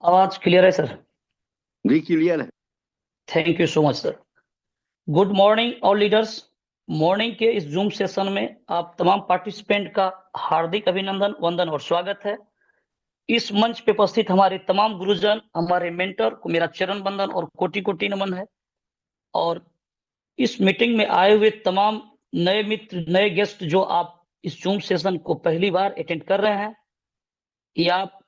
आवाज क्लियर है सर? जी क्लियर है। Thank you so much sir. Good morning all leaders. Morning के इस जूम सेशन में आप तमाम पार्टिसिपेंट का हार्दिक अभिनंदन, वंदन और स्वागत है। इस मंच पे उपस्थित हमारे तमाम गुरुजन, हमारे मेंटर को मेरा चरण वंदन और कोटि कोटि नमन है। और इस मीटिंग में आए हुए तमाम नए मित्र, नए गेस्ट जो आप इस जूम सेशन को पहली बार अटेंड कर रहे हैं या आप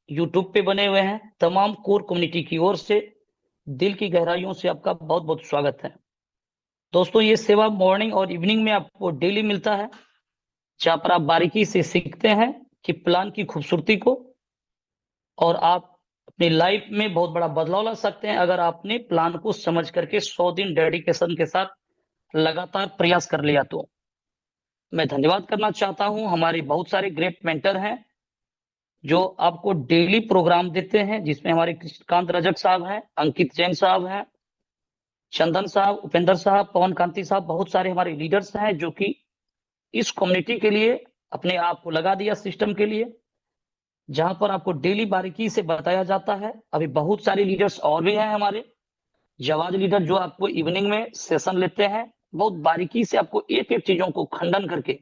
यूट्यूब पे बने हुए हैं, तमाम कोर कम्युनिटी की ओर से दिल की गहराइयों से आपका बहुत बहुत स्वागत है। दोस्तों, ये सेवा मॉर्निंग और इवनिंग में आपको डेली मिलता है, जहां पर आप बारीकी से सीखते हैं कि प्लान की खूबसूरती को, और आप अपनी लाइफ में बहुत बड़ा बदलाव ला सकते हैं अगर आपने प्लान को समझ करके 100 दिन डेडिकेशन के साथ लगातार प्रयास कर लिया। तो मैं धन्यवाद करना चाहता हूं, हमारे बहुत सारे ग्रेट मेंटर हैं जो आपको डेली प्रोग्राम देते हैं, जिसमें हमारे कृष्णकांत रजक साहब हैं, अंकित जैन साहब हैं, चंदन साहब, उपेंद्र साहब, पवन कांति साहब, बहुत सारे हमारे लीडर्स हैं जो कि इस कम्युनिटी के लिए अपने आप को लगा दिया सिस्टम के लिए, जहां पर आपको डेली बारीकी से बताया जाता है। अभी बहुत सारे लीडर्स और भी हैं हमारे जवाज लीडर, जो आपको इवनिंग में सेशन लेते हैं, बहुत बारीकी से आपको एक एक चीजों को खंडन करके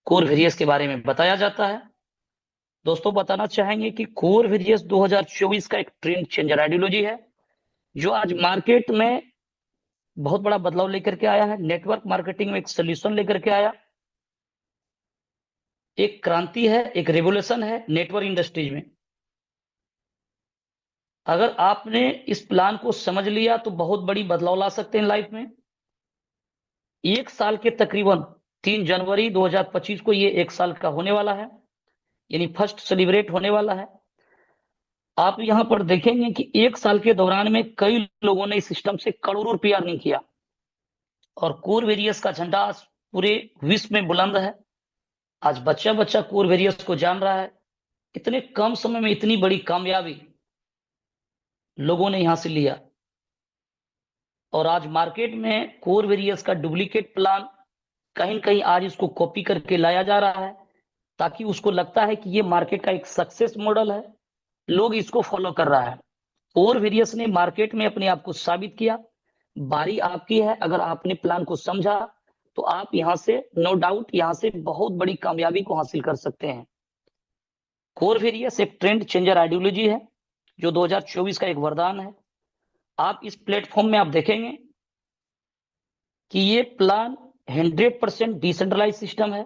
कोर वेरियस के बारे में बताया जाता है। दोस्तों, बताना चाहेंगे कि कोर वेरियस 2024 का एक ट्रेंड चेंजर आइडियोलॉजी है जो आज मार्केट में बहुत बड़ा बदलाव लेकर के आया है। नेटवर्क मार्केटिंग में एक सोल्यूशन लेकर के आया, एक क्रांति है, एक रेवोल्यूशन है नेटवर्क इंडस्ट्रीज में। अगर आपने इस प्लान को समझ लिया तो बहुत बड़ी बदलाव ला सकते हैं लाइफ में। एक साल के तकरीबन 3 जनवरी 2025 को ये एक साल का होने वाला है, यानी फर्स्ट सेलिब्रेट होने वाला है। आप यहां पर देखेंगे कि एक साल के दौरान में कई लोगों ने इस सिस्टम से करोड़ों रुपया अर्निंग किया, और कोर वेरियस का झंडा आज पूरे विश्व में बुलंद है। आज बच्चा बच्चा कोर वेरियस को जान रहा है। इतने कम समय में इतनी बड़ी कामयाबी लोगों ने यहां से लिया, और आज मार्केट में कोर वेरियस का डुप्लीकेट प्लान कहीं न कहीं आज इसको कॉपी करके लाया जा रहा है, ताकि उसको लगता है कि ये मार्केट का एक सक्सेस मॉडल है, लोग इसको फॉलो कर रहा है। कोर वेरियस ने मार्केट में अपने आप को साबित किया। बारी आपकी है, अगर आपने प्लान को समझा तो आप यहां से नो डाउट यहां से बहुत बड़ी कामयाबी को हासिल कर सकते हैं। कोर वेरियस एक ट्रेंड चेंजर आइडियोलॉजी है जो 2024 का एक वरदान है। आप इस प्लेटफॉर्म में आप देखेंगे कि ये प्लान 100% डिसेंट्रलाइज सिस्टम है,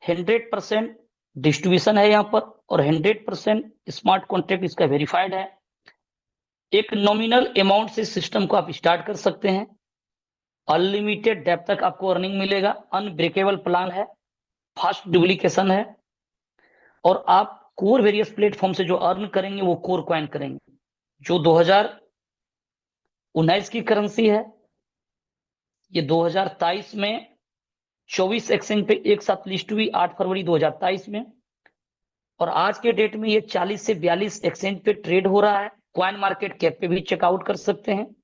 100% डिस्ट्रीब्यूशन है यहाँ पर, और 100% स्मार्ट कॉन्ट्रैक्ट इसका वेरीफाइड है। एक नॉमिनल अमाउंट से सिस्टम को आप स्टार्ट कर सकते हैं, अनलिमिटेड डेप्थ तक आपको अर्निंग मिलेगा, अनब्रेकेबल प्लान है, फास्ट डुप्लीकेशन है, और आप कोर वेरियस प्लेटफॉर्म से जो अर्न करेंगे वो कोर कॉइन करेंगे, जो 2019 की करेंसी है। ये 2023 में 24 एक्सचेंज पे एक साथ लिस्ट हुई 8 फरवरी 2023 में, और आज के डेट में ये 40 से 42 एक्सचेंज पे ट्रेड हो रहा है। कॉइन मार्केट कैप पे भी चेकआउट कर सकते हैं।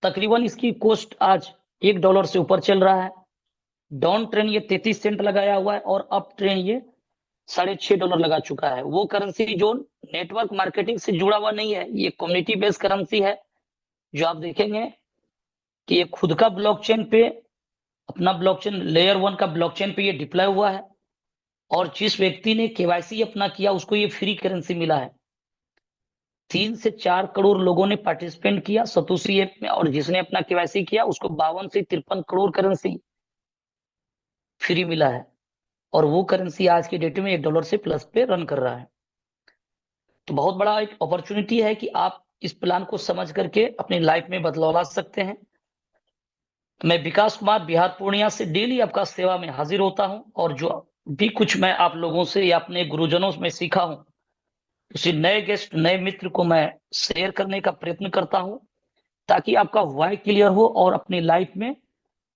तकरीबन इसकी कॉस्ट आज $1 से ऊपर चल रहा है। डाउन ट्रेंड ये 33 सेंट लगाया हुआ है, और अप ट्रेंड ये $6.5 लगा चुका है। वो करेंसी जो नेटवर्क मार्केटिंग से जुड़ा हुआ नहीं है, ये कम्युनिटी बेस्ड करेंसी है, जो आप देखेंगे कि ये खुद का ब्लॉकचेन पे, अपना ब्लॉकचेन लेयर 1 का ब्लॉकचेन पे ये डिप्लॉय हुआ है, और जिस व्यक्ति ने केवाईसी अपना किया उसको ये फ्री करेंसी मिला है। 3 से 4 करोड़ लोगों ने पार्टिसिपेंट किया सतोशी ऐप में, और जिसने अपना केवाईसी किया उसको 52 से 53 करोड़ करेंसी फ्री मिला है, और वो करेंसी आज की डेट में $1 से प्लस पे रन कर रहा है। तो बहुत बड़ा एक अपॉर्चुनिटी है कि आप इस प्लान को समझ करके अपनी लाइफ में बदलाव ला सकते हैं। मैं विकास कुमार बिहार पूर्णिया से डेली आपका सेवा में हाजिर होता हूं, और जो भी कुछ मैं आप लोगों से या अपने गुरुजनों में सीखा हूं, उसी नए गेस्ट, नए मित्र को मैं शेयर करने का प्रयत्न करता हूं, ताकि आपका वाई क्लियर हो और अपनी लाइफ में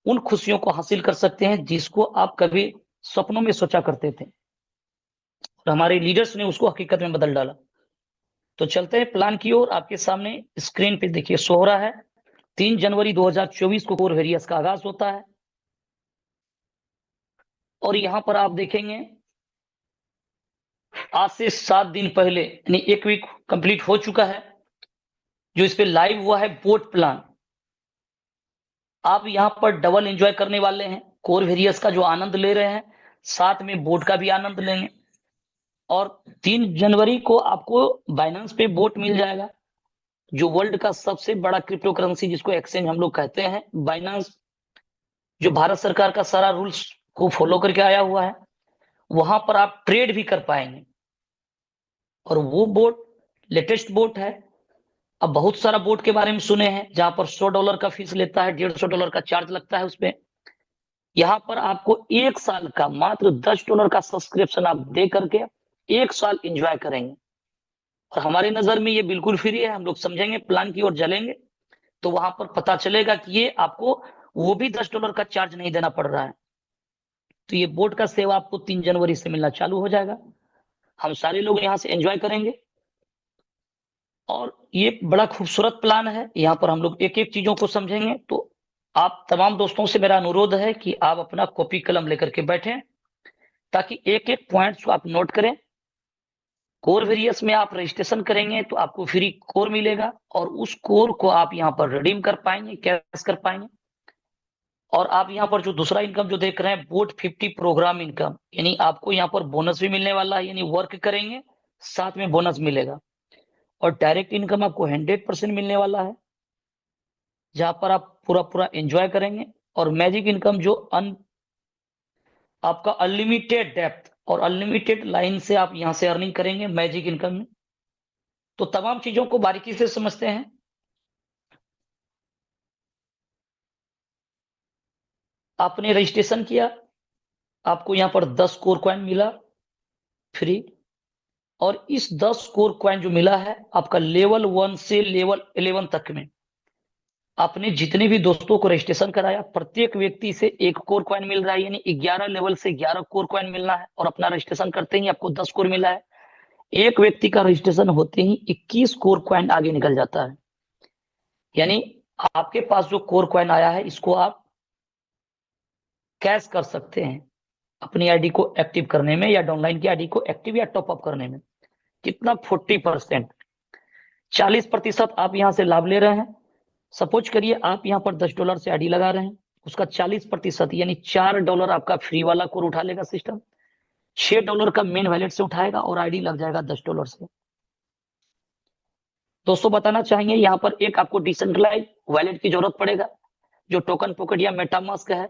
उन खुशियों को हासिल कर सकते हैं जिसको आप कभी सपनों में सोचा करते थे, और हमारे लीडर्स ने उसको हकीकत में बदल डाला। तो चलते हैं प्लान की ओर। आपके सामने स्क्रीन पे देखिए शो हो रहा है, 3 जनवरी 2024 को कोर वेरियस का आगाज होता है, और यहां पर आप देखेंगे आज से 7 दिन पहले यानी 1 वीक कंप्लीट हो चुका है जो इस पे लाइव हुआ है बोट प्लान। आप यहाँ पर डबल एंजॉय करने वाले हैं, कोर वेरियस का जो आनंद ले रहे हैं, साथ में बोट का भी आनंद लेंगे। और 3 जनवरी को आपको बाइनेंस पे बोट मिल जाएगा, जो वर्ल्ड का सबसे बड़ा क्रिप्टो करेंसी जिसको एक्सचेंज हम लोग कहते हैं। बाइनेंस जो भारत सरकार का सारा रूल्स को फॉलो करके आया हुआ है, वहां पर आप ट्रेड भी कर पाएंगे। और वो बोट लेटेस्ट बोट है। अब बहुत सारा बोट के बारे में सुने हैं जहां पर $100 का फीस लेता है, $150 का चार्ज लगता है उसपे। यहाँ पर आपको 1 साल का मात्र $10 का सब्सक्रिप्शन आप दे करके 1 साल एंजॉय करेंगे। और हमारी नजर में ये बिल्कुल फ्री है। हम लोग समझेंगे, प्लान की ओर चलेंगे तो वहां पर पता चलेगा कि ये आपको वो भी $10 का चार्ज नहीं देना पड़ रहा है। तो ये बोट का सेवा आपको 3 जनवरी से मिलना चालू हो जाएगा। हम सारे लोग यहाँ से एंजॉय करेंगे और ये बड़ा खूबसूरत प्लान है। यहाँ पर हम लोग एक एक चीजों को समझेंगे। तो आप तमाम दोस्तों से मेरा अनुरोध है कि आप अपना कॉपी कलम लेकर के बैठें ताकि एक एक पॉइंट्स को आप नोट करें। कोर वेरियस में आप रजिस्ट्रेशन करेंगे तो आपको फ्री कोर मिलेगा और उस कोर को आप यहाँ पर रिडीम कर पाएंगे, कैश कर पाएंगे। और आप यहाँ पर जो दूसरा इनकम जो देख रहे हैं, बोट 50 प्रोग्राम इनकम, यानी आपको यहाँ पर बोनस भी मिलने वाला है, यानी वर्क करेंगे साथ में बोनस मिलेगा। और डायरेक्ट इनकम आपको 100% मिलने वाला है, जहां पर आप पूरा पूरा एंजॉय करेंगे। और मैजिक इनकम जो आपका अनलिमिटेड डेप्थ और अनलिमिटेड लाइन से आप यहां से अर्निंग करेंगे मैजिक इनकम में। तो तमाम चीजों को बारीकी से समझते हैं। आपने रजिस्ट्रेशन किया, आपको यहाँ पर 10 कोर कॉइन मिला फ्री। और इस 10 कोर कॉइन जो मिला है आपका लेवल 1 से लेवल 11 तक में, आपने जितने भी दोस्तों को रजिस्ट्रेशन कराया प्रत्येक व्यक्ति से 1 कोर कॉइन मिल रहा है, यानी 11 लेवल से 11 कोर कॉइन मिलना है। और अपना रजिस्ट्रेशन करते ही आपको 10 कोर मिला है। एक व्यक्ति का रजिस्ट्रेशन होते ही 21 कोर कॉइन आगे निकल जाता है। यानी आपके पास जो कोर कॉइन आया है इसको आप कैश कर सकते हैं अपनी आईडी को एक्टिव करने में, या डाउनलाइन की आईडी को एक्टिव या टॉपअप करने में। कितना? 40%, 40% आप यहां से लाभ ले रहे हैं। सपोज करिए आप यहाँ पर $10 से आईडी लगा रहे हैं, उसका 40% यानी $4 आपका फ्री वाला कोर उठा लेगा सिस्टम, $6 का मेन वैलेट से उठाएगा और आईडी लग जाएगा $10 से। दोस्तों बताना चाहेंगे यहाँ पर एक आपको डिसेंट्रलाइज वैलेट की जरूरत पड़ेगा जो टोकन पॉकेट या मेटामास्क है।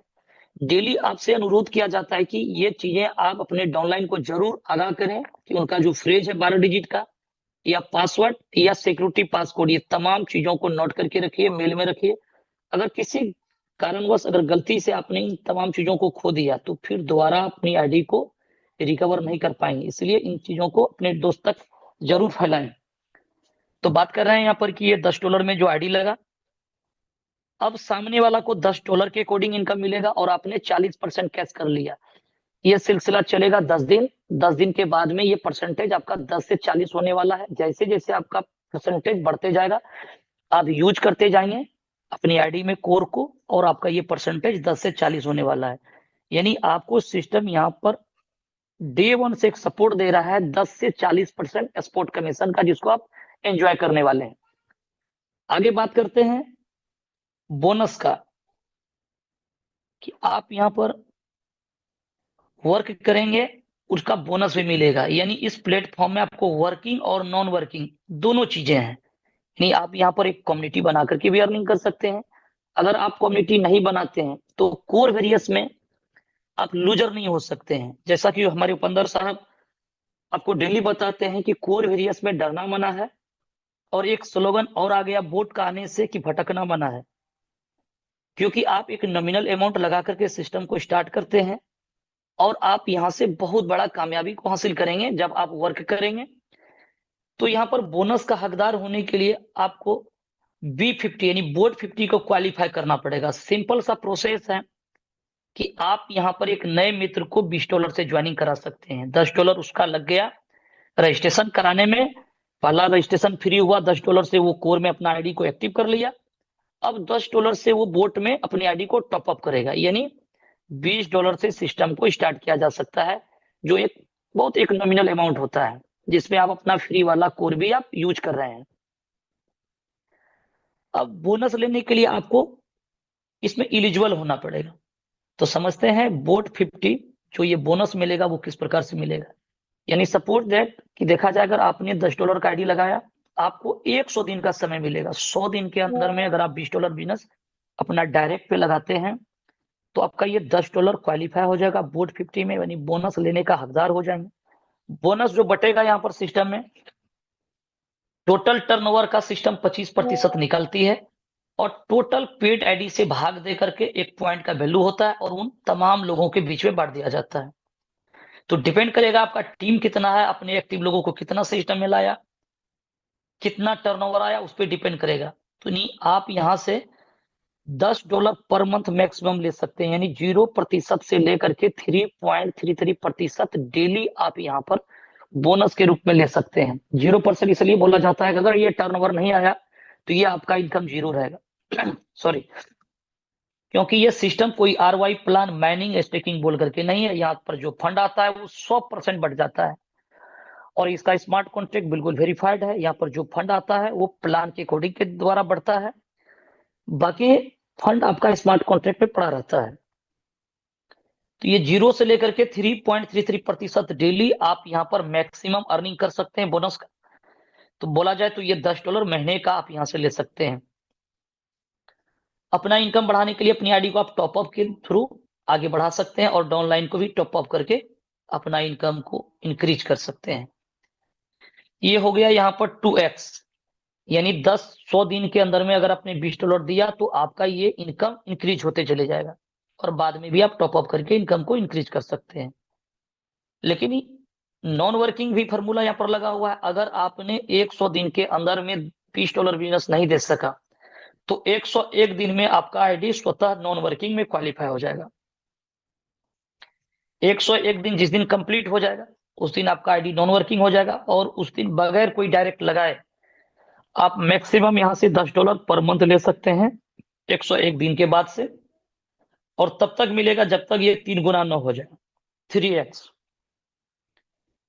डेली आपसे अनुरोध किया जाता है कि ये चीजें आप अपने डाउनलाइन को जरूर आगाह करें कि उनका जो फ्रेज है 12 डिजिट का, या पासवर्ड या सिक्योरिटी पासकोड, ये तमाम चीजों को नोट करके रखिए, मेल में रखिए। अगर किसी कारणवश अगर गलती से आपने इन तमाम चीजों को खो दिया तो फिर दोबारा अपनी आईडी को रिकवर नहीं कर पाएंगे। इसलिए इन चीजों को अपने दोस्त तक जरूर फैलाएं। तो बात कर रहे हैं यहाँ पर कि ये $10 में जो आईडी लगा, अब सामने वाला को $10 के अकॉर्डिंग इनकम मिलेगा और आपने 40% कैश कर लिया। ये सिलसिला चलेगा 10 दिन। 10 दिन के बाद में ये परसेंटेज आपका 10 से 40 होने वाला है। जैसे जैसे आपका परसेंटेज बढ़ते जाएगा आप यूज करते जाएंगे अपनी आईडी में कोर को, और आपका ये परसेंटेज 10 से 40 होने वाला है। यानी आपको सिस्टम यहाँ पर डे 1 से एक सपोर्ट दे रहा है 10 से 40% एक्सपोर्ट कमीशन का, जिसको आप एंजॉय करने वाले हैं। आगे बात करते हैं बोनस का, कि आप यहाँ पर वर्क करेंगे उसका बोनस भी मिलेगा। यानी इस प्लेटफॉर्म में आपको वर्किंग और नॉन वर्किंग दोनों चीजें हैं। यानी आप यहाँ पर एक कम्युनिटी बना करके भी अर्निंग कर सकते हैं। अगर आप कम्युनिटी नहीं बनाते हैं तो कोर वेरियस में आप लूजर नहीं हो सकते हैं। जैसा कि हमारे उपंदर साहब आपको डेली बताते हैं कि कोर वेरियस में डरना मना है, और एक स्लोगन और आ गया बोट का आने से कि भटकना मना है। क्योंकि आप एक नॉमिनल अमाउंट लगा करके सिस्टम को स्टार्ट करते हैं और आप यहां से बहुत बड़ा कामयाबी को हासिल करेंगे जब आप वर्क करेंगे। तो यहाँ पर बोनस का हकदार होने के लिए आपको B50 यानी बोट 50 को क्वालिफाई करना पड़ेगा। सिंपल सा प्रोसेस है कि आप यहाँ पर एक नए मित्र को $20 से ज्वाइनिंग करा सकते हैं। $10 उसका लग गया रजिस्ट्रेशन कराने में, पहला रजिस्ट्रेशन फ्री हुआ, $10 से वो कोर में अपना आईडी को एक्टिव कर लिया। अब $10 से वो बोट में अपनी आईडी को टॉपअप करेगा, यानी $20 से सिस्टम को स्टार्ट किया जा सकता है, जो एक बहुत एक नॉमिनल अमाउंट होता है जिसमें आप अपना फ्री वाला कोर भी आप यूज कर रहे हैं। अब बोनस लेने के लिए आपको इसमें एलिजिबल होना पड़ेगा। तो समझते हैं बोट 50 जो ये बोनस मिलेगा वो किस प्रकार से मिलेगा। यानी सपोज दैट कि देखा जाए अगर आपने $10 का आईडी लगाया, आपको 100 दिन का समय मिलेगा। 100 दिन के अंदर में अगर आप $20 बिजनेस अपना डायरेक्ट पे लगाते हैं तो आपका ये $10 क्वालिफाई हो जाएगा बोट 50 में, यानी बोनस लेने का हकदार हो जाएंगे। बोनस जो बटेगा यहाँ पर सिस्टम में, टोटल टर्नओवर का सिस्टम 25% निकालती है और टोटल पेड आईडी से भाग दे करके एक पॉइंट का वैल्यू होता है और उन तमाम लोगों के बीच में बांट दिया जाता है। तो डिपेंड करेगा आपका टीम कितना है, अपने एक्टिव लोगों को कितना सिस्टम में लाया, कितना टर्नओवर आया, उस पर डिपेंड करेगा। तो नहीं, आप यहां से $10 पर मंथ मैक्सिमम ले सकते हैं, यानी 0% से लेकर के 3.33% डेली आप यहाँ पर बोनस के रूप में ले सकते हैं। 0% इसलिए बोला जाता है कि अगर ये टर्नओवर नहीं आया तो ये आपका इनकम 0 रहेगा। सॉरी, क्योंकि ये सिस्टम कोई RY प्लान माइनिंग स्टेकिंग बोल करके नहीं है। यहाँ पर जो फंड आता है वो 100% बढ़ जाता है और इसका स्मार्ट कॉन्ट्रैक्ट बिल्कुल वेरीफाइड है। यहाँ पर जो फंड आता है वो प्लान के कोडिंग के द्वारा बढ़ता है, बाकी फंड आपका स्मार्ट कॉन्ट्रैक्ट पे पड़ा रहता है। तो ये 0 से लेकर के 3.33% डेली आप यहाँ पर मैक्सिमम अर्निंग कर सकते हैं बोनस का। तो बोला जाए तो ये $10 महीने का आप यहाँ से ले सकते हैं। अपना इनकम बढ़ाने के लिए अपनी आईडी को आप टॉपअप के थ्रू आगे बढ़ा सकते हैं और डाउनलाइन को भी टॉपअप करके अपना इनकम को इंक्रीज कर सकते हैं। ये हो गया यहाँ पर 2x, यानी 100 दिन के अंदर में अगर आपने $20 दिया तो आपका ये इनकम इंक्रीज होते चले जाएगा और बाद में भी आप टॉपअप करके इनकम को इंक्रीज कर सकते हैं। लेकिन नॉन वर्किंग भी फॉर्मूला यहाँ पर लगा हुआ है। अगर आपने 100 दिन के अंदर में $20 बिजनेस नहीं दे सका तो 101 दिन में आपका आईडी स्वतः नॉन वर्किंग में क्वालिफाई हो जाएगा। 101 दिन जिस दिन कंप्लीट हो जाएगा उस दिन आपका आईडी नॉन वर्किंग हो जाएगा और उस दिन बगैर कोई डायरेक्ट लगाए आप मैक्सिमम यहां से $10 पर मंथ ले सकते हैं 101 दिन के बाद से, और तब तक मिलेगा जब तक ये 3 गुना न हो जाए। 3x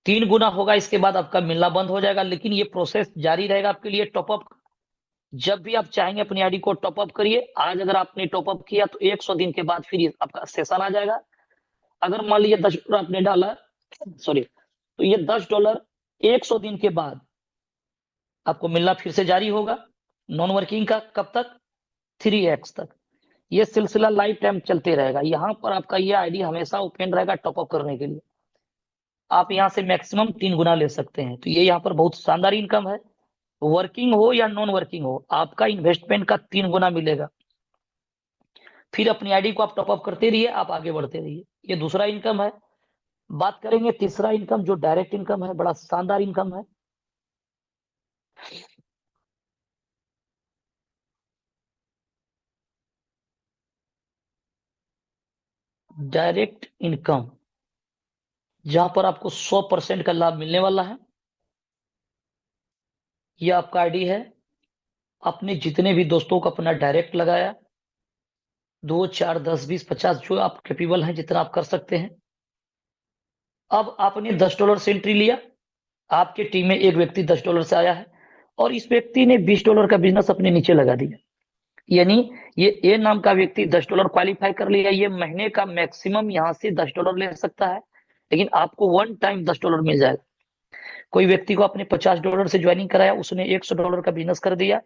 3 गुना होगा, इसके बाद आपका मिलना बंद हो जाएगा। लेकिन ये प्रोसेस जारी रहेगा आपके लिए टॉपअप। जब भी आप चाहेंगे अपनी आईडी को टॉपअप करिए। आज अगर आपने टॉपअप किया तो 100 दिन के बाद फिर आपका सेशन आ जाएगा। अगर मान लीजिए $10 आपने डाला, सॉरी, तो ये $10 100 दिन के बाद आपको मिलना फिर से जारी होगा नॉन वर्किंग का। कब तक? 3x तक। ये सिलसिला लाइफ टाइम चलते रहेगा। यहाँ पर आपका ये आईडी हमेशा ओपन रहेगा टॉपअप करने के लिए। आप यहाँ से मैक्सिमम 3 गुना ले सकते हैं। तो ये यहाँ पर बहुत शानदार इनकम है। वर्किंग हो या नॉन वर्किंग हो, आपका इन्वेस्टमेंट का 3 गुना मिलेगा। फिर अपनी आईडी को आप टॉपअप करते रहिए, आप आगे बढ़ते रहिए। ये दूसरा इनकम है। बात करेंगे तीसरा इनकम जो डायरेक्ट इनकम है, बड़ा शानदार इनकम है। डायरेक्ट इनकम जहां पर आपको 100% का लाभ मिलने वाला है। ये आपका आईडी है, अपने जितने भी दोस्तों को अपना डायरेक्ट लगाया, 2, 4, 10, 20, 50 जो आप कैपेबल हैं जितना आप कर सकते हैं। अब आपने $10 से एंट्री लिया, आपके टीम में एक व्यक्ति $10 से आया है और इस व्यक्ति ने $20 का बिजनेस अपने नीचे लगा दिया। यानी ये ए नाम का व्यक्ति $10 क्वालिफाई कर लिया। ये महीने का मैक्सिमम यहाँ से $10 ले सकता है, लेकिन आपको वन टाइम $10 मिल जाएगा। कोई व्यक्ति को आपने $50 से ज्वाइनिंग कराया, उसने $100 का बिजनेस कर दिया,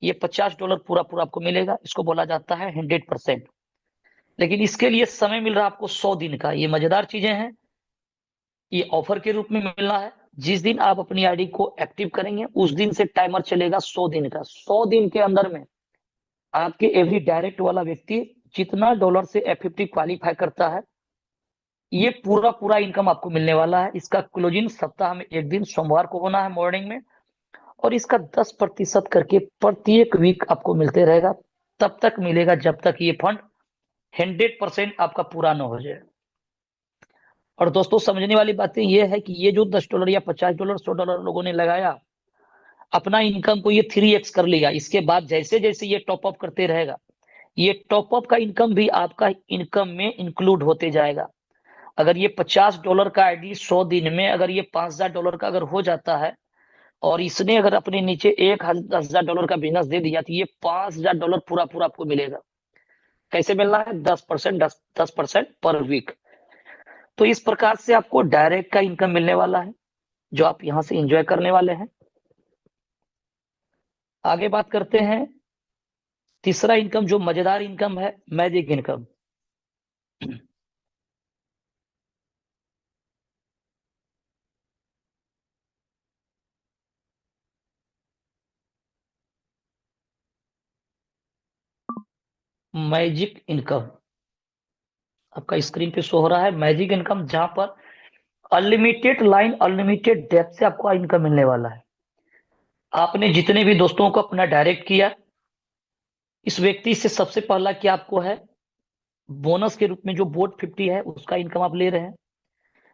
ये $50 पूरा पूरा आपको मिलेगा। इसको बोला जाता है 100%। लेकिन इसके लिए समय मिल रहा है आपको 100 दिन का। ये मजेदार चीजें हैं, ये ऑफर के रूप में मिलना है। जिस दिन आप अपनी आईडी को एक्टिव करेंगे उस दिन से टाइमर चलेगा 100 दिन का। 100 दिन के अंदर में आपके एवरी डायरेक्ट वाला व्यक्ति जितना डॉलर से F50 क्वालिफाई करता है, ये पूरा पूरा इनकम आपको मिलने वाला है। इसका क्लोजिंग सप्ताह में एक दिन सोमवार को होना है मॉर्निंग में, और इसका 10% करके प्रत्येक वीक आपको मिलते रहेगा। तब तक मिलेगा जब तक ये फंड 100% आपका पूरा न हो जाए। और दोस्तों समझने वाली बातें ये है कि ये जो $10 या $50 $100 लोगों ने लगाया, अपना इनकम को ये 3x कर लिया। इसके बाद जैसे जैसे ये टॉपअप करते रहेगा, ये टॉपअप का इनकम भी आपका इनकम में इंक्लूड होते जाएगा अगर ये $50 का आईडी 100 दिन में अगर ये $5000 का अगर हो जाता है और इसने अगर अपने नीचे $1000 का बिजनेस दे दिया तो ये $5000 पूरा पूरा आपको मिलेगा। कैसे मिलना है? 10% 10% पर वीक। तो इस प्रकार से आपको डायरेक्ट का इनकम मिलने वाला है जो आप यहां से एंजॉय करने वाले हैं। आगे बात करते हैं तीसरा इनकम जो मजेदार इनकम है, मैजिक इनकम। मैजिक इनकम आपका स्क्रीन पे शो हो रहा है। मैजिक इनकम जहां पर अनलिमिटेड लाइन अनलिमिटेड डेप्थ से आपको इनकम मिलने वाला है। आपने जितने भी दोस्तों को अपना डायरेक्ट किया, इस व्यक्ति से सबसे पहला क्या आपको है, बोनस के रूप में जो बोट 50 है उसका इनकम आप ले रहे हैं।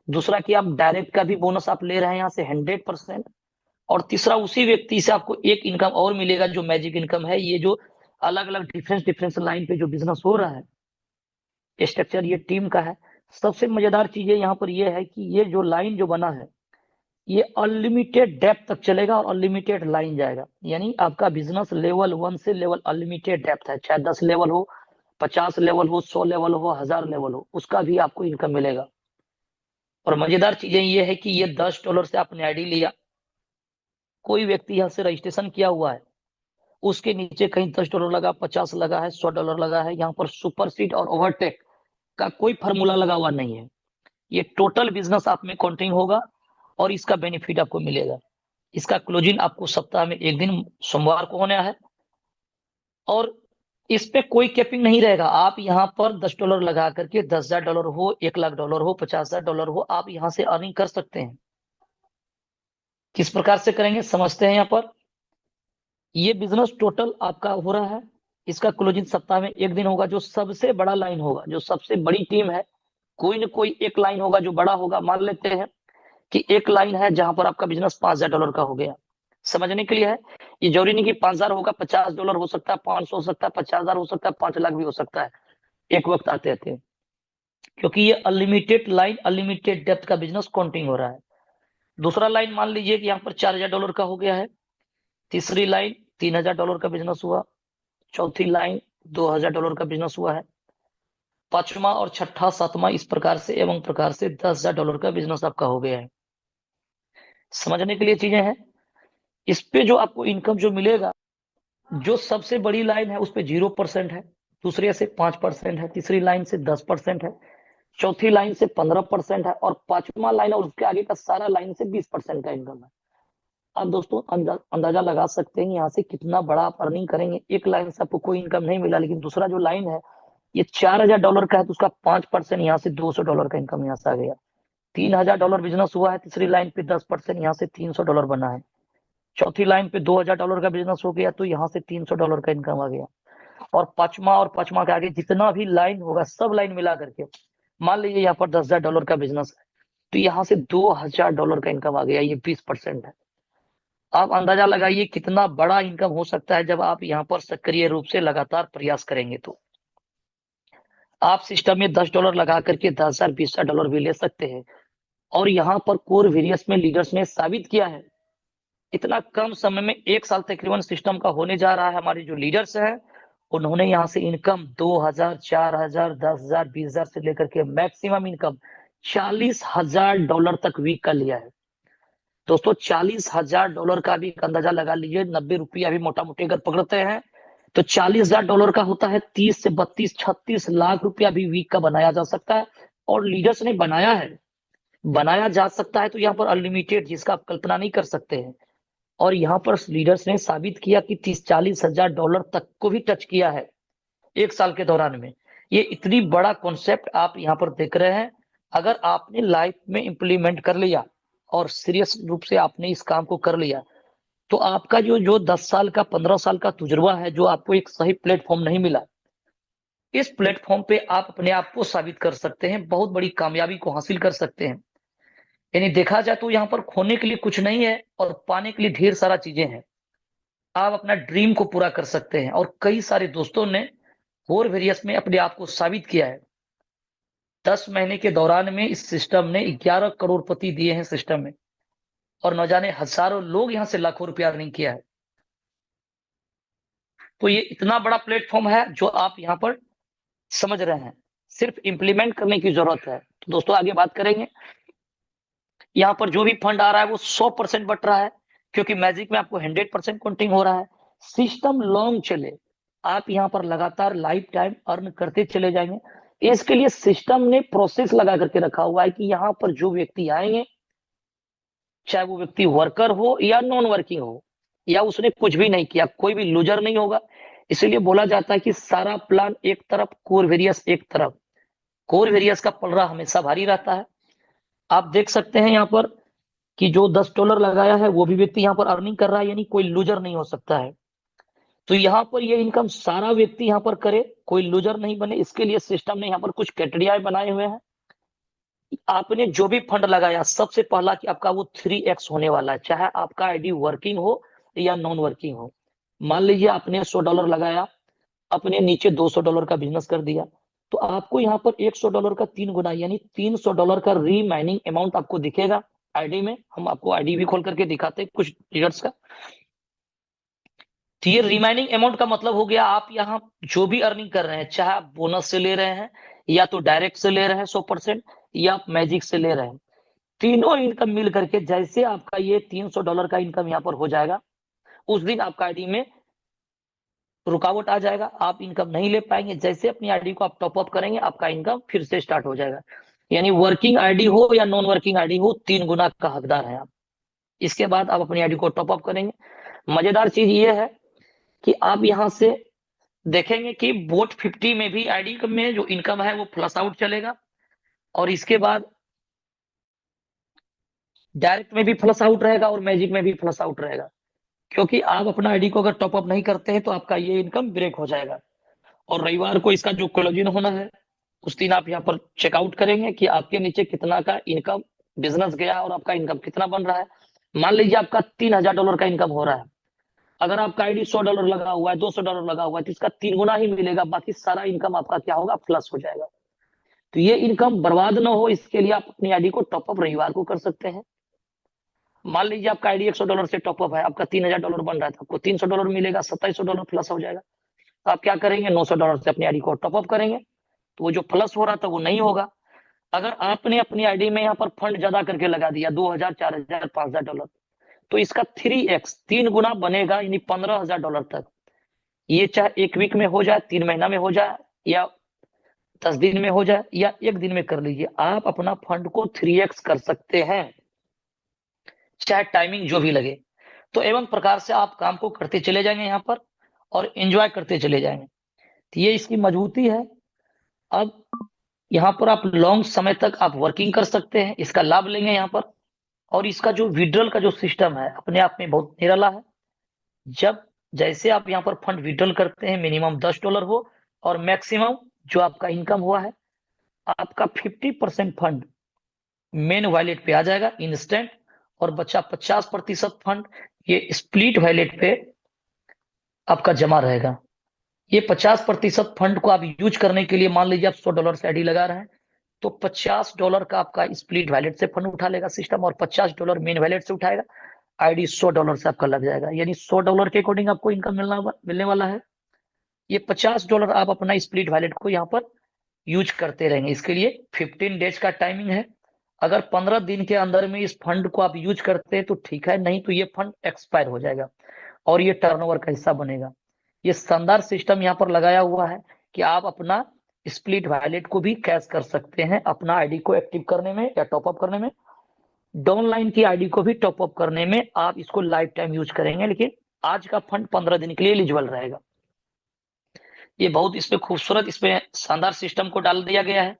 दूसरा कि आप डायरेक्ट का भी बोनस आप ले रहे हैं यहाँ से 100%। और तीसरा उसी व्यक्ति से आपको एक इनकम और मिलेगा जो मैजिक इनकम है। ये जो अलग अलग डिफरेंस लाइन पे जो बिजनेस हो रहा है, स्ट्रक्चर ये टीम का है। सबसे मजेदार चीज यहाँ पर ये है कि ये जो लाइन जो बना है ये अनलिमिटेड डेप्थ तक चलेगा और अनलिमिटेड लाइन जाएगा। यानी आपका बिजनेस लेवल 1 से लेवल अनलिमिटेड डेप्थ है, चाहे 10 लेवल हो, 50 लेवल हो, 100 लेवल हो, 1000 लेवल हो, उसका भी आपको इनकम मिलेगा। और मजेदार चीजें ये है कि ये $10 से आपने आईडी लिया, कोई व्यक्ति यहाँ से रजिस्ट्रेशन किया हुआ है, उसके नीचे कहीं $10 लगा, 50 लगा है, $100 लगा है। यहाँ पर सुपर सीड और ओवरटेक का कोई फॉर्मूला लगा हुआ नहीं है। ये टोटल बिजनेस आप में काउंटिंग होगा और इसका बेनिफिट आपको मिलेगा। इसका क्लोजिंग आपको सप्ताह में एक दिन सोमवार को होना है और इस पे कोई कैपिंग नहीं रहेगा। आप यहाँ पर $10 लगा करके $10,000 हो, $1,00,000 हो, $50,000 हो, आप यहाँ से अर्निंग कर सकते हैं। किस प्रकार से करेंगे समझते हैं। यहाँ पर ये बिजनेस टोटल आपका हो रहा है, इसका क्लोजिंग सप्ताह में एक दिन होगा। जो सबसे बड़ा लाइन होगा, जो सबसे बड़ी टीम है, कोई ना कोई एक लाइन होगा जो बड़ा होगा। मान लेते हैं कि एक लाइन है जहां पर आपका बिजनेस $5,000 का हो गया। समझने के लिए है, ये जरूरी नहीं कि 5,000 होगा, $50 हो सकता है, 500 हो सकता है, 50,000 हो सकता है, 5 लाख भी हो सकता है एक वक्त आते आते, क्योंकि ये अनलिमिटेड लाइन अनलिमिटेड डेप्थ का बिजनेस काउंटिंग हो रहा है। दूसरा लाइन मान लीजिए कि यहाँ पर $4,000 का हो गया है। तीसरी लाइन $3,000 का बिजनेस हुआ। चौथी लाइन $2,000 का बिजनेस हुआ है। पांचवा और छठा सातवां इस प्रकार से एवं प्रकार से $10,000 का बिजनेस आपका हो गया है। समझने के लिए चीजें हैं। इस पे जो आपको इनकम जो मिलेगा, जो सबसे बड़ी लाइन है उस पे 0% है, दूसरे से 5% है, तीसरी लाइन से 10% है, चौथी लाइन से 15% है और पांचवा लाइन और उसके आगे का सारा लाइन से 20% का इनकम है। अब दोस्तों अंदाजा लगा सकते हैं यहाँ से कितना बड़ा आप अर्निंग करेंगे। एक लाइन से आपको कोई इनकम नहीं मिला, लेकिन दूसरा जो लाइन है ये $4,000 का है तो उसका 5% यहाँ से $200 का इनकम यहाँ से आ गया। $3,000 बिजनेस हुआ है, तीसरी लाइन पे 10% यहाँ से $300 बना है। चौथी लाइन पे $2,000 का बिजनेस हो गया तो यहाँ से $300 का इनकम आ गया। और पांचवा के आगे जितना भी लाइन होगा सब लाइन मिला करके, मान लीजिए यहाँ पर $10,000 का बिजनेस है तो यहाँ से $2,000 का इनकम आ गया। ये 20% है। आप अंदाजा लगाइए कितना बड़ा इनकम हो सकता है जब आप यहाँ पर सक्रिय रूप से लगातार प्रयास करेंगे। तो आप सिस्टम में $10 लगा करके 10,000 $20,000 भी ले सकते हैं। और यहाँ पर कोर वेरियस में लीडर्स ने साबित किया है, इतना कम समय में 1 साल तकरीबन सिस्टम का होने जा रहा है। हमारे जो लीडर्स हैं उन्होंने यहाँ से इनकम 2,000, 4,000, 10,000, 20,000 से लेकर के मैक्सिमम इनकम $40,000 तक वीक का लिया है। दोस्तों $40,000 का भी एक अंदाजा लगा लीजिए, 90 रुपया भी मोटा मोटी अगर पकड़ते हैं तो $40,000 का होता है 30 से 32 36 लाख रुपया भी वीक का बनाया जा सकता है। और लीडर्स ने बनाया है, बनाया जा सकता है। तो यहाँ पर अनलिमिटेड जिसका आप कल्पना नहीं कर सकते हैं। और यहाँ पर लीडर्स ने साबित किया कि 30-40,000 तक को भी टच किया है 1 साल के दौरान में। ये इतनी बड़ा कॉन्सेप्ट आप यहाँ पर देख रहे हैं। अगर आपने लाइफ में इंप्लीमेंट कर लिया और सीरियस रूप से आपने इस काम को कर लिया तो आपका जो 10 साल का 15 साल का तजुर्बा है, जो आपको एक सही प्लेटफॉर्म नहीं मिला, इस प्लेटफॉर्म पे आप अपने आप को साबित कर सकते हैं, बहुत बड़ी कामयाबी को हासिल कर सकते हैं। यानी देखा जाए तो यहाँ पर खोने के लिए कुछ नहीं है और पाने के लिए ढेर सारा चीजें हैं। आप अपना ड्रीम को पूरा कर सकते हैं और कई सारे दोस्तों ने कोर वेरियस में अपने आप को साबित किया है। 10 महीने के दौरान में इस सिस्टम ने 11 करोड़पति दिए हैं सिस्टम में, और न जाने हजारों लोग यहां से लाखों रुपया अर्निंग किया है। तो ये इतना बड़ा प्लेटफॉर्म है जो आप यहाँ पर समझ रहे हैं, सिर्फ इंप्लीमेंट करने की जरूरत है। तो दोस्तों आगे बात करेंगे। यहाँ पर जो भी फंड आ रहा है वो 100% बट रहा है, क्योंकि मैजिक में आपको 100% काउंटिंग हो रहा है। सिस्टम लॉन्ग चले, आप यहाँ पर लगातार लाइफ टाइम अर्न करते चले जाएंगे। इसके लिए सिस्टम ने प्रोसेस लगा करके रखा हुआ है कि यहाँ पर जो व्यक्ति आएंगे, चाहे वो व्यक्ति वर्कर हो या नॉन वर्किंग हो, या उसने कुछ भी नहीं किया, कोई भी लूजर नहीं होगा। इसीलिए बोला जाता है कि सारा प्लान एक तरफ, कोर वेरियस एक तरफ। कोर वेरियस का पलड़ा हमेशा भारी रहता है। आप देख सकते हैं यहाँ पर कि जो $10 लगाया है वो भी व्यक्ति यहाँ पर अर्निंग कर रहा है, यानी कोई लूजर नहीं हो सकता है। तो यहाँ पर ये इनकम सारा व्यक्ति यहाँ पर करे, कोई लूजर नहीं बने, इसके लिए सिस्टम ने यहाँ पर कुछ क्राइटेरिया बनाए हुए हैं। आपने जो भी फंड लगाया, सबसे पहला कि आपका वो 3x होने वाला है, चाहे आपका आईडी वर्किंग हो या नॉन वर्किंग हो। मान लीजिए आपने $100 लगाया, अपने नीचे $200 का बिजनेस कर दिया, तो आपको यहाँ पर $100 का 3 गुना यानी $300 का रीमाइनिंग अमाउंट आपको दिखेगा आईडी में। हम आपको आईडी भी खोल करके दिखाते हैं कुछ रीडर्स का। तो ये रिमाइनिंग अमाउंट का मतलब हो गया, आप यहाँ जो भी अर्निंग कर रहे हैं, चाहे आप बोनस से ले रहे हैं या तो डायरेक्ट से ले रहे हैं 100%, या आप मैजिक से ले रहे हैं, तीनों इनकम मिल करके जैसे आपका ये $300 का इनकम यहाँ पर हो जाएगा, उस दिन आपका आईडी में रुकावट आ जाएगा, आप इनकम नहीं ले पाएंगे। जैसे अपनी आईडी को आप टॉपअप करेंगे, आपका इनकम फिर से स्टार्ट हो जाएगा। यानी वर्किंग आईडी हो या नॉन वर्किंग आईडी हो, 3 गुना का हकदार है आप। इसके बाद आप अपनी आईडी को टॉपअप करेंगे। मजेदार चीज ये है कि आप यहां से देखेंगे कि बोट 50 में भी आईडी में जो इनकम है वो प्लस आउट चलेगा, और इसके बाद डायरेक्ट में भी प्लस आउट रहेगा और मैजिक में भी प्लस आउट रहेगा। क्योंकि आप अपना आईडी को अगर टॉपअप नहीं करते हैं तो आपका ये इनकम ब्रेक हो जाएगा। और रविवार को इसका जो क्लोजिंग होना है, उस दिन आप यहाँ पर चेकआउट करेंगे कि आपके नीचे कितना का इनकम बिजनेस गया और आपका इनकम कितना बन रहा है। मान लीजिए आपका $3000 का इनकम हो रहा है, अगर आपका आईडी $100 लगा हुआ है, $200 लगा हुआ है, तो इसका 3 गुना ही मिलेगा, बाकी सारा इनकम आपका क्या होगा, प्लस हो जाएगा। तो ये इनकम बर्बाद ना हो, इसके लिए आप अपनी आईडी को टॉपअप रविवार को कर सकते हैं। मान लीजिए आपका आईडी $100 से टॉपअप है, आपका $3000 बन रहा है, तो आपको $300 मिलेगा, $2700 प्लस हो जाएगा। तो आप क्या करेंगे, $900 से अपनी आईडी को टॉपअप करेंगे, तो वो जो प्लस हो रहा था वो नहीं होगा। अगर आपने अपनी आईडी में यहाँ पर फंड ज्यादा करके लगा दिया, 2000, 4000, $5000, तो इसका 3x 3 गुना बनेगा, यानी $15000 तक। ये चाहे 1 वीक में हो जाए, 3 महीना में हो जाए, या 10 दिन में हो जाए, या 1 दिन में कर लीजिए, आप अपना फंड को 3x कर सकते हैं, चाहे टाइमिंग जो भी लगे। तो एवं प्रकार से आप काम को करते चले जाएंगे यहाँ पर और एंजॉय करते चले जाएंगे। तो ये इसकी मजबूती है। अब यहाँ पर आप लॉन्ग समय तक आप वर्किंग कर सकते हैं, इसका लाभ लेंगे यहाँ पर। और इसका जो विड्रॉल का जो सिस्टम है, अपने आप में बहुत निराला है। जब जैसे आप यहाँ पर फंड विड्रॉल करते हैं, मिनिमम $10 हो और मैक्सिमम जो आपका इनकम हुआ है, आपका 50% फंड मेन वॉलेट पे आ जाएगा इंस्टेंट, और बचा 50% फंड ये स्प्लिट वॉलेट पे आपका जमा रहेगा। ये 50% फंड को आप यूज करने के लिए, मान लीजिए आप $100 से आईडी लगा रहे हैं, तो $50 का आपका स्प्लिट वॉलेट से फंड उठा लेगा सिस्टम, और $50 मेन वॉलेट से उठाएगा। आईडी $100 से आपका लग जाएगा, यानी $100 के अकॉर्डिंग आपको इनकम मिलने वाला है। ये $50 आप अपना स्प्लिट वॉलेट को यहाँ पर यूज करते रहेंगे। इसके लिए 15 डेज का टाइमिंग है। अगर 15 दिन के अंदर में इस फंड को आप यूज करते हैं तो ठीक है, नहीं तो ये फंड एक्सपायर हो जाएगा और ये टर्नओवर का हिस्सा बनेगा। ये शानदार सिस्टम यहाँ पर लगाया हुआ है कि आप अपना स्प्लिट वॉलेट को भी कैश कर सकते हैं, अपना आईडी को एक्टिव करने में या टॉपअप करने में। डाउनलाइन की आईडी को भी टॉपअप करने में आप इसको लाइफ टाइम यूज करेंगे, लेकिन आज का फंड 15 दिन के लिए एलिजिबल रहेगा। ये बहुत इसमें खूबसूरत, इसमें शानदार सिस्टम को डाल दिया गया है।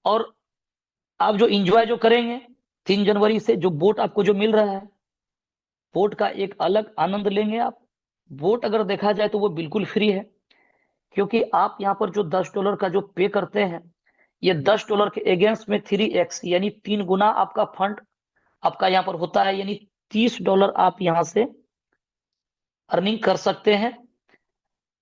और आप जो इंजॉय जो करेंगे 3 जनवरी से, जो बोट आपको जो मिल रहा है, बोट का एक अलग आनंद लेंगे आप। बोट अगर देखा जाए तो वो बिल्कुल फ्री है, क्योंकि आप यहाँ पर जो $10 का जो पे करते हैं, ये $10 के अगेंस्ट में 3x यानी 3 गुना आपका फंड आपका यहाँ पर होता है, यानी $30 आप यहाँ से अर्निंग कर सकते हैं।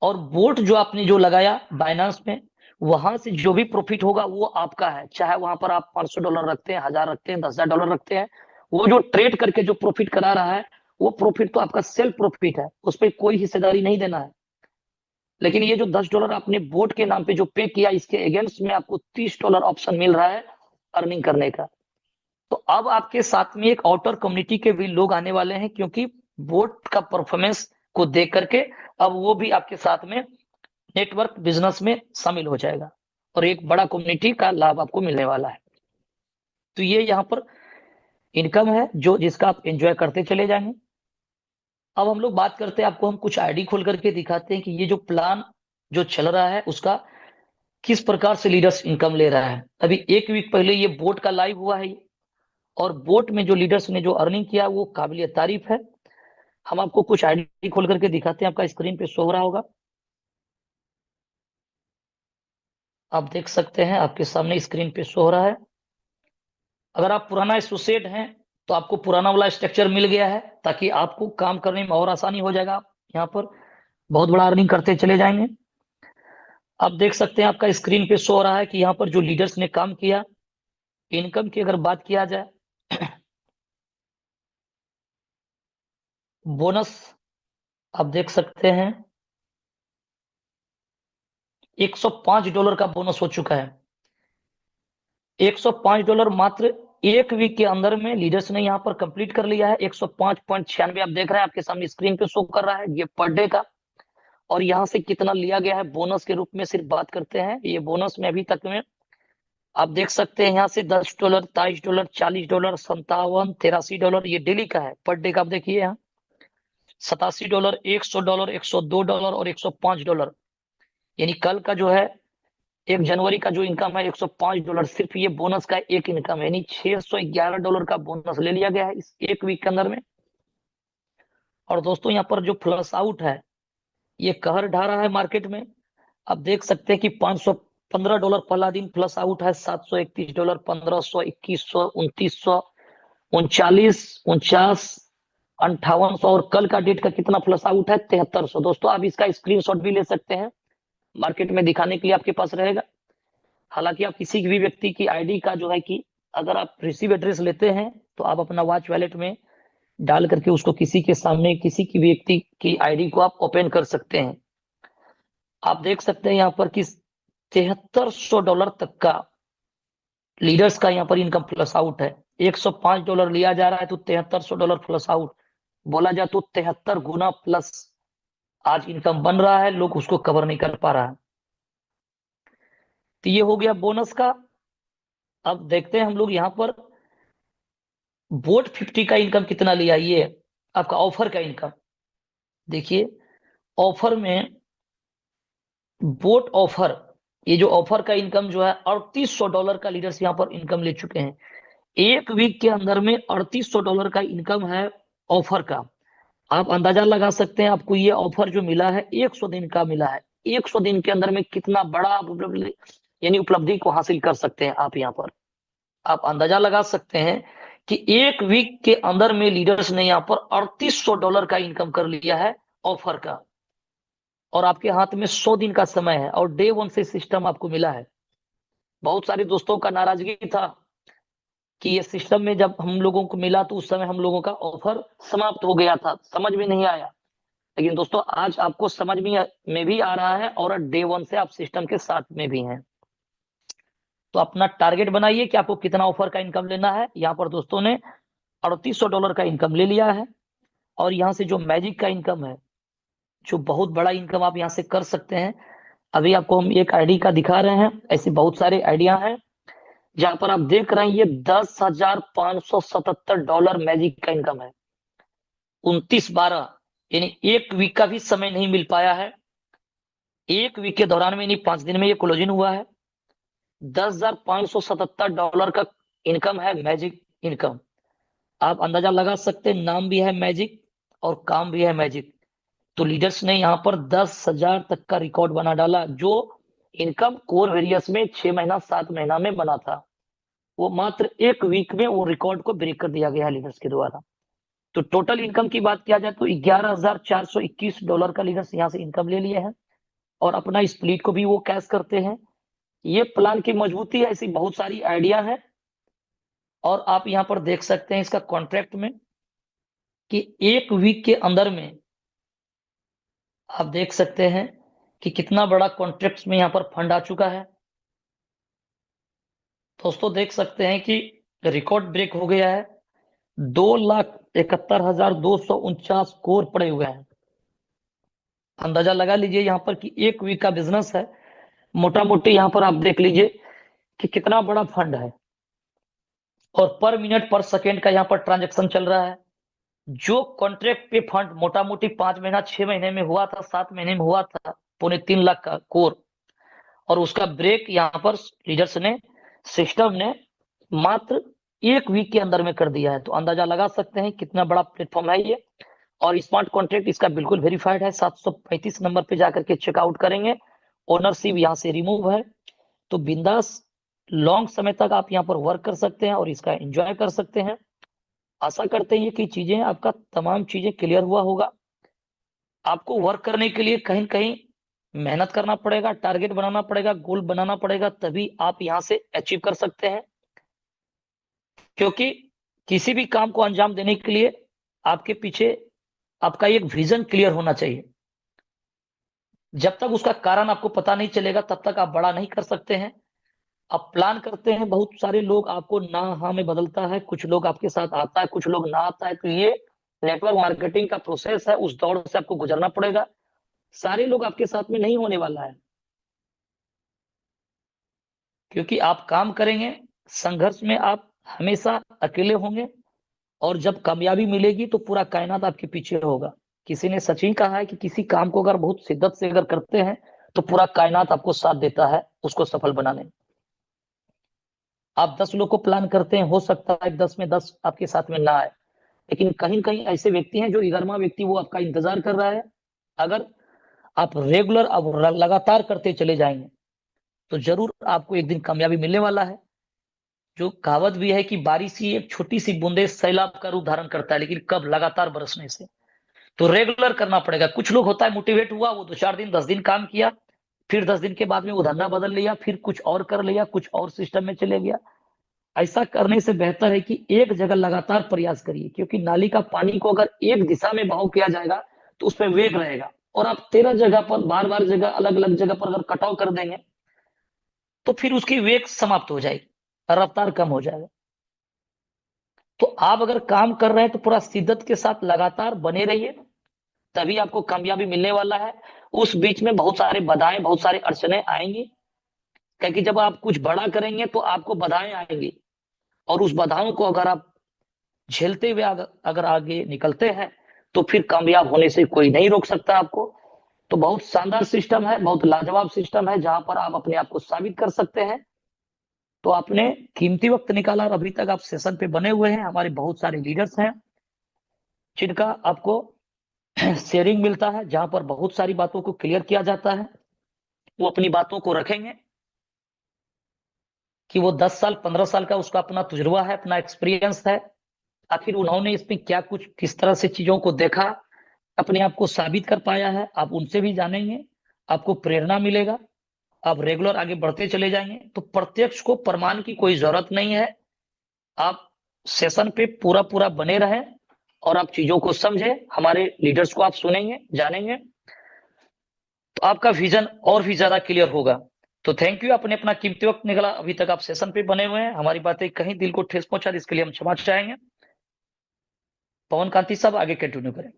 और बोट जो आपने जो लगाया बाइनांस में, वहां से जो भी प्रॉफिट होगा वो आपका है, चाहे वहां पर आप $500 रखते हैं, 1000 रखते हैं, $10,000 रखते हैं, वो जो ट्रेड करके जो प्रॉफिट करा रहा है वो प्रॉफिट तो आपका सेल्फ प्रॉफिट है, उस पर कोई हिस्सेदारी नहीं देना है। लेकिन ये जो $10 आपने बोट के नाम पे जो पे किया, इसके अगेंस्ट में आपको $30 ऑप्शन मिल रहा है अर्निंग करने का। तो अब आपके साथ में एक आउटर कम्युनिटी के भी लोग आने वाले हैं, क्योंकि बोट का परफॉर्मेंस को देख करके अब वो भी आपके साथ में नेटवर्क बिजनेस में शामिल हो जाएगा और एक बड़ा कम्युनिटी का लाभ आपको मिलने वाला है। तो ये यहाँ पर इनकम है जो जिसका आप एंजॉय करते चले जाएंगे। अब हम लोग बात करते हैं, आपको हम कुछ आईडी खोल करके दिखाते हैं कि ये जो प्लान जो चल रहा है उसका किस प्रकार से लीडर्स इनकम ले रहा है। अभी 1 वीक पहले ये बोट का लाइव हुआ है और बोट में जो लीडर्स ने जो अर्निंग किया वो काबिलियत तारीफ है। हम आपको कुछ आईडी खोल करके दिखाते हैं, आपका स्क्रीन पे शो हो रहा होगा, आप देख सकते हैं, आपके सामने स्क्रीन पे शो हो रहा है। अगर आप पुराना एसोसिएट हैं तो आपको पुराना वाला स्ट्रक्चर मिल गया है, ताकि आपको काम करने में और आसानी हो जाएगा। आप यहाँ पर बहुत बड़ा अर्निंग करते चले जाएंगे। आप देख सकते हैं, आपका स्क्रीन पे शो हो रहा है कि यहाँ पर जो लीडर्स ने काम किया, इनकम की अगर बात किया जाए, बोनस आप देख सकते हैं $105 का बोनस हो चुका है। $105 मात्र 1 वीक के अंदर में लीडर्स ने यहाँ पर कंप्लीट कर लिया है। 105.96 आप देख रहे हैं, आपके सामने स्क्रीन पे शो कर रहा है, ये पर डे का। और यहाँ से कितना लिया गया है बोनस के रूप में सिर्फ बात करते हैं। ये बोनस में अभी तक में आप देख सकते हैं, यहाँ से $10, $23, $40, 57, $83, ये डेली का है। पर डे का आप देखिए यहाँ $87, $100, $102 और $105। यानी कल का जो है 1 जनवरी का जो इनकम है $105, सिर्फ ये बोनस का एक इनकम है, यानी $611 का बोनस ले लिया गया है इस 1 वीक के अंदर में। और दोस्तों यहाँ पर जो फ्लश आउट है ये कहर ढा रहा है मार्केट में। आप देख सकते हैं कि $515 पहला दिन प्लस आउट है, $731, 1500, 2100, 2900, 39, 49, 5800 और कल का डेट का कितना प्लस आउट है 7300। दोस्तों आप इसका स्क्रीनशॉट भी ले सकते हैं, मार्केट में दिखाने के लिए आपके पास रहेगा। हालांकि आप किसी भी व्यक्ति की आईडी का जो है कि अगर आप रिसीव एड्रेस लेते हैं तो आप अपना वॉच वॉलेट में डाल करके उसको किसी के सामने किसी की व्यक्ति की आईडी को आप ओपन कर सकते हैं। आप देख सकते हैं यहाँ पर कि $7300 तक का लीडर्स का यहाँ पर इनकम प्लस आउट है। $105 लिया जा रहा है तो $7300 प्लस आउट, बोला जाए तो 73 गुना प्लस आज इनकम बन रहा है, लोग उसको कवर नहीं कर पा रहा है। तो ये हो गया बोनस का। अब देखते हैं हम लोग यहाँ पर बोट 50 का इनकम कितना लिया, ये आपका ऑफर का इनकम देखिए। ऑफर में बोट ऑफर, ये जो ऑफर का इनकम जो है $3800 का लीडर्स यहाँ पर इनकम ले चुके हैं। 1 वीक के अंदर में $3800 का इनकम है ऑफर का। आप अंदाजा लगा सकते हैं आपको ये ऑफर जो मिला है 100 दिन का मिला है। 100 दिन के अंदर में कितना बड़ा आप यानी उपलब्धि को हासिल कर सकते हैं। आप यहाँ पर आप अंदाजा लगा सकते हैं कि 1 वीक के अंदर में लीडर्स ने यहाँ पर $3800 का इनकम कर लिया है ऑफर का। और आपके हाथ में 100 दिन का समय है और डे 1 से सिस्टम आपको मिला है। बहुत सारे दोस्तों का नाराजगी था कि ये सिस्टम में जब हम लोगों को मिला तो उस समय हम लोगों का ऑफर समाप्त हो गया था, समझ में नहीं आया। लेकिन दोस्तों आज आपको समझ में भी आ रहा है और डे 1 से आप सिस्टम के साथ में भी हैं। तो अपना टारगेट बनाइए कि आपको कितना ऑफर का इनकम लेना है। यहाँ पर दोस्तों ने $3800 का इनकम ले लिया है। और यहाँ से जो मैजिक का इनकम है, जो बहुत बड़ा इनकम आप यहाँ से कर सकते हैं। अभी आपको हम एक आईडी का दिखा रहे हैं, ऐसे बहुत सारे आइडिया हैं जहां पर आप देख रहे हैं ये $10,577 मैजिक का इनकम है। 29/12 यानी 1 वीक का भी समय नहीं मिल पाया है। 1 वीक के दौरान में, यानी 5 दिन में ये क्लोजिंग हुआ है। $10,577 का इनकम है मैजिक इनकम। आप अंदाजा लगा सकते हैं, नाम भी है मैजिक और काम भी है मैजिक। तो लीडर्स ने यहाँ पर 10,000 तक का रिकॉर्ड बना डाला। जो इनकम कोर वेरियस में 6 महीना 7 महीना में बना था, वो मात्र 1 वीक में वो रिकॉर्ड को ब्रेक कर दिया गया लीडर्स के द्वारा। तो टोटल इनकम की बात किया जाए तो $11,421 का लीडर्स यहाँ से इनकम ले लिए हैं और अपना स्प्लिट को भी वो कैश करते हैं। ये प्लान की मजबूती है, ऐसी बहुत सारी आइडिया है। और आप यहाँ पर देख सकते हैं इसका कॉन्ट्रैक्ट में कि 1 वीक के अंदर में आप देख सकते हैं कि कितना बड़ा कॉन्ट्रैक्ट में यहाँ पर फंड आ चुका है। दोस्तों देख सकते हैं कि रिकॉर्ड ब्रेक हो गया है। 2,71,249 कोर पड़े हुए हैं। अंदाजा लगा लीजिए यहाँ पर कि 1 वीक का बिजनेस है। मोटा मोटी यहाँ पर आप देख लीजिए कि कितना बड़ा फंड है। और पर मिनट पर सेकेंड का यहाँ पर ट्रांजैक्शन चल रहा है। जो कॉन्ट्रैक्ट पे फंड मोटा मोटी 5 महीना 6 महीने में हुआ था, 7 महीने में हुआ था, 2.25 लाख का कोर, और उसका ब्रेक यहाँ पर लीडर्स ने, सिस्टम ने मात्र 1 वीक के अंदर में कर दिया है। तो अंदाजा लगा सकते हैं कितना बड़ा प्लेटफॉर्म है ये। और स्मार्ट कॉन्ट्रैक्ट इसका बिल्कुल वेरीफाइड है। 735 नंबर पे जाकर के चेकआउट करेंगे। ओनरशिप यहाँ से रिमूव है। तो बिंदास लॉन्ग समय तक आप यहाँ पर वर्क कर सकते हैं और इसका एंजॉय कर सकते हैं। आशा करते हैं कि चीजें, आपका तमाम चीजें क्लियर हुआ होगा। आपको वर्क करने के लिए कहीं कहीं मेहनत करना पड़ेगा, टारगेट बनाना पड़ेगा, गोल बनाना पड़ेगा, तभी आप यहाँ से अचीव कर सकते हैं। क्योंकि किसी भी काम को अंजाम देने के लिए आपके पीछे आपका एक विजन क्लियर होना चाहिए। जब तक उसका कारण आपको पता नहीं चलेगा तब तक आप बड़ा नहीं कर सकते हैं। आप प्लान करते हैं, बहुत सारे लोग आपको ना हाँ में बदलता है, कुछ लोग आपके साथ आता है, कुछ लोग ना आता है। तो ये नेटवर्क मार्केटिंग का प्रोसेस है, उस दौर से आपको गुजरना पड़ेगा। सारे लोग आपके साथ में नहीं होने वाला है, क्योंकि आप काम करेंगे, संघर्ष में आप हमेशा अकेले होंगे। और जब कामयाबी मिलेगी तो पूरा कायनात आपके पीछे होगा। किसी ने सच ही कहा है कि किसी काम को अगर बहुत शिद्दत से अगर करते हैं तो पूरा कायनात आपको साथ देता है उसको सफल बनाने में। आप 10 लोग को प्लान करते हैं, हो सकता है 10 में 10 आपके साथ में ना आए, लेकिन कहीं कहीं ऐसे व्यक्ति हैं जो 11वां व्यक्ति वो आपका इंतजार कर रहा है। अगर आप रेगुलर अब लगातार करते चले जाएंगे तो जरूर आपको एक दिन कामयाबी मिलने वाला है। जो कहावत भी है कि बारिश ही एक छोटी सी बूंदे सैलाब का रूप धारण करता है, लेकिन कब? लगातार बरसने से। तो रेगुलर करना पड़ेगा। कुछ लोग होता है मोटिवेट हुआ, वो 2-4 दिन 10 दिन काम किया, फिर 10 दिन के बाद में वो धंधा बदल लिया, फिर कुछ और कर लिया, कुछ और सिस्टम में चले गया। ऐसा करने से बेहतर है कि एक जगह लगातार प्रयास करिए, क्योंकि नाली का पानी को अगर एक दिशा में बहाव किया जाएगा तो उसमें वेग रहेगा। और आप 13 जगह पर बार बार जगह अलग अलग जगह पर अगर कटाव कर देंगे तो फिर उसकी वेग समाप्त हो जाएगी, रफ्तार कम हो जाएगा। तो आप अगर काम कर रहे हैं तो पूरा शिद्दत के साथ लगातार बने रहिए, तभी आपको कामयाबी मिलने वाला है। उस बीच में बहुत सारे बाधाएं, बहुत सारे अड़चने आएंगी, क्योंकि जब आप कुछ बड़ा करेंगे तो आपको बाधाएं आएंगी। और उस बाधाओं को अगर आप झेलते हुए अगर आगे निकलते हैं तो फिर कामयाब होने से कोई नहीं रोक सकता आपको। तो बहुत शानदार सिस्टम है, बहुत लाजवाब सिस्टम है, जहां पर आप अपने आप को साबित कर सकते हैं। तो आपने कीमती वक्त निकाला और अभी तक आप सेशन पे बने हुए हैं। हमारे बहुत सारे लीडर्स हैं जिनका आपको शेयरिंग मिलता है, जहां पर बहुत सारी बातों को क्लियर किया जाता है। वो अपनी बातों को रखेंगे कि वो 10 साल 15 साल का उसका अपना तजुर्बा है, अपना एक्सपीरियंस है। आखिर उन्होंने इसमें क्या कुछ, किस तरह से चीजों को देखा, अपने आप को साबित कर पाया है, आप उनसे भी जानेंगे, आपको प्रेरणा मिलेगा। आप रेगुलर आगे बढ़ते चले जाएंगे। तो प्रत्यक्ष को प्रमाण की कोई जरूरत नहीं है। आप सेशन पे पूरा पूरा बने रहें और आप चीजों को समझें, हमारे लीडर्स को आप सुनेंगे, जानेंगे, तो आपका विजन और भी ज्यादा क्लियर होगा। तो थैंक यू, आपने अपना कीमती वक्त निकाला, अभी तक आप सेशन पे बने हुए हैं। हमारी बातें कहीं दिल को ठेस पहुंचा, इसके लिए हम क्षमा चाहेंगे। पवन कांति साहब आगे कंटिन्यू करें।